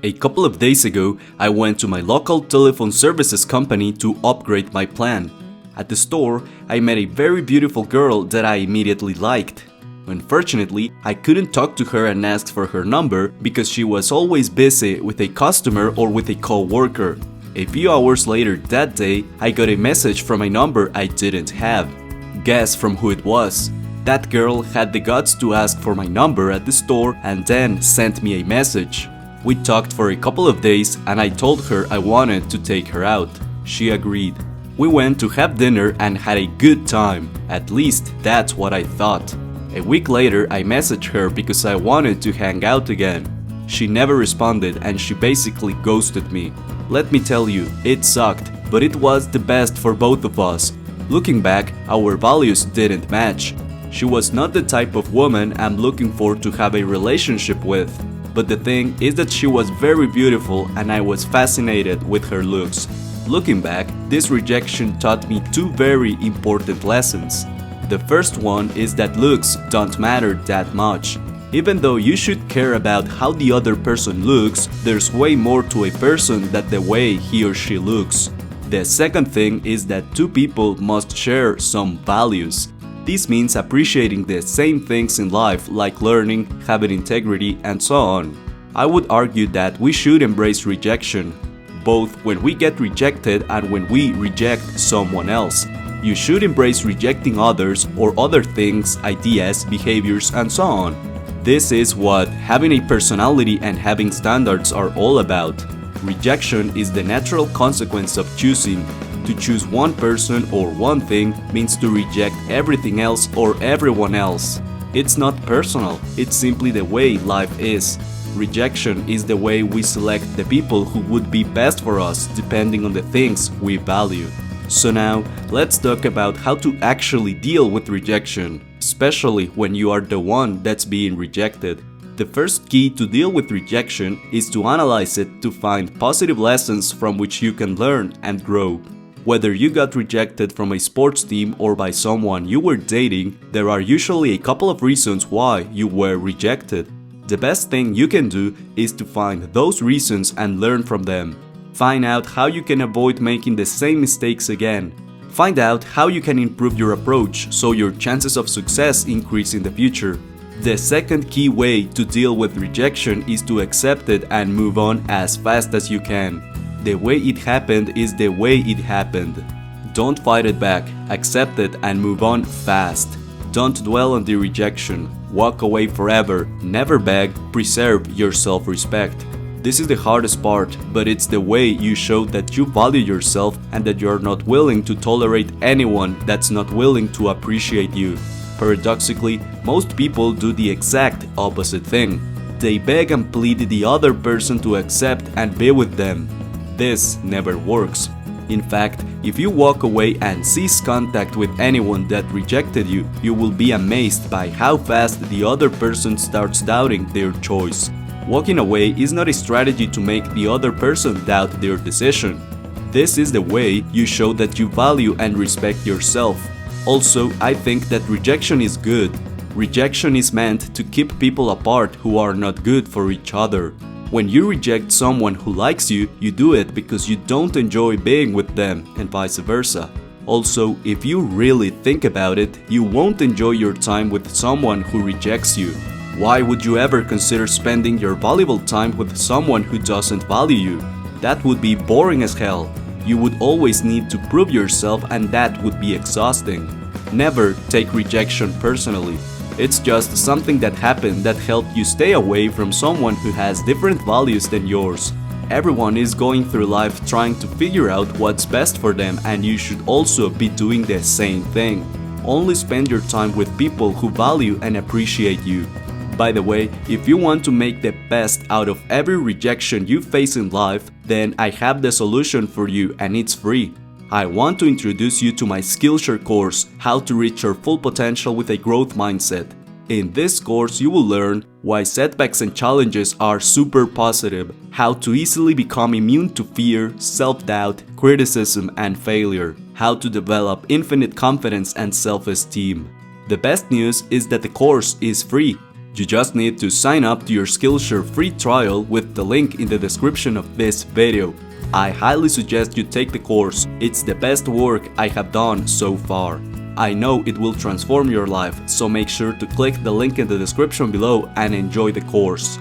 A couple of days ago, I went to my local telephone services company to upgrade my plan. At the store, I met a very beautiful girl that I immediately liked. Unfortunately, I couldn't talk to her and ask for her number because she was always busy with a customer or with a co-worker. A few hours later that day, I got a message from a number I didn't have. Guess from who it was. That girl had the guts to ask for my number at the store and then sent me a message. We talked for a couple of days and I told her I wanted to take her out. She agreed. We went to have dinner and had a good time. At least that's what I thought. A week later, I messaged her because I wanted to hang out again. She never responded and she basically ghosted me. Let me tell you, it sucked, but it was the best for both of us. Looking back, our values didn't match. She was not the type of woman I'm looking for to have a relationship with. But the thing is that she was very beautiful and I was fascinated with her looks. Looking back, this rejection taught me two very important lessons. The first one is that looks don't matter that much. Even though you should care about how the other person looks, there's way more to a person than the way he or she looks. The second thing is that two people must share some values. This means appreciating the same things in life like learning, having integrity, and so on. I would argue that we should embrace rejection, both when we get rejected and when we reject someone else. You should embrace rejecting others or other things, ideas, behaviors, and so on. This is what having a personality and having standards are all about. Rejection is the natural consequence of choosing. To choose one person or one thing means to reject everything else or everyone else. It's not personal, it's simply the way life is. Rejection is the way we select the people who would be best for us depending on the things we value. So now, let's talk about how to actually deal with rejection, especially when you are the one that's being rejected. The first key to deal with rejection is to analyze it to find positive lessons from which you can learn and grow. Whether you got rejected from a sports team or by someone you were dating, there are usually a couple of reasons why you were rejected. The best thing you can do is to find those reasons and learn from them. Find out how you can avoid making the same mistakes again. Find out how you can improve your approach so your chances of success increase in the future. The second key way to deal with rejection is to accept it and move on as fast as you can. The way it happened is the way it happened. Don't fight it back, accept it and move on fast. Don't dwell on the rejection. Walk away forever, never beg, preserve your self-respect. This is the hardest part, but it's the way you show that you value yourself and that you're not willing to tolerate anyone that's not willing to appreciate you. Paradoxically, most people do the exact opposite thing. They beg and plead the other person to accept and be with them. This never works. In fact, if you walk away and cease contact with anyone that rejected you, you will be amazed by how fast the other person starts doubting their choice. Walking away is not a strategy to make the other person doubt their decision. This is the way you show that you value and respect yourself. Also, I think that rejection is good. Rejection is meant to keep people apart who are not good for each other. When you reject someone who likes you, you do it because you don't enjoy being with them, and vice versa. Also, if you really think about it, you won't enjoy your time with someone who rejects you. Why would you ever consider spending your valuable time with someone who doesn't value you? That would be boring as hell. You would always need to prove yourself and that would be exhausting. Never take rejection personally. It's just something that happened that helped you stay away from someone who has different values than yours. Everyone is going through life trying to figure out what's best for them and you should also be doing the same thing. Only spend your time with people who value and appreciate you. By the way, if you want to make the best out of every rejection you face in life, then I have the solution for you and it's free. I want to introduce you to my Skillshare course, How to Reach Your Full Potential with a Growth Mindset. In this course, you will learn why setbacks and challenges are super positive, how to easily become immune to fear, self-doubt, criticism, and failure, how to develop infinite confidence and self-esteem. The best news is that the course is free. You just need to sign up to your Skillshare free trial with the link in the description of this video. I highly suggest you take the course. It's the best work I have done so far. I know it will transform your life, so make sure to click the link in the description below and enjoy the course.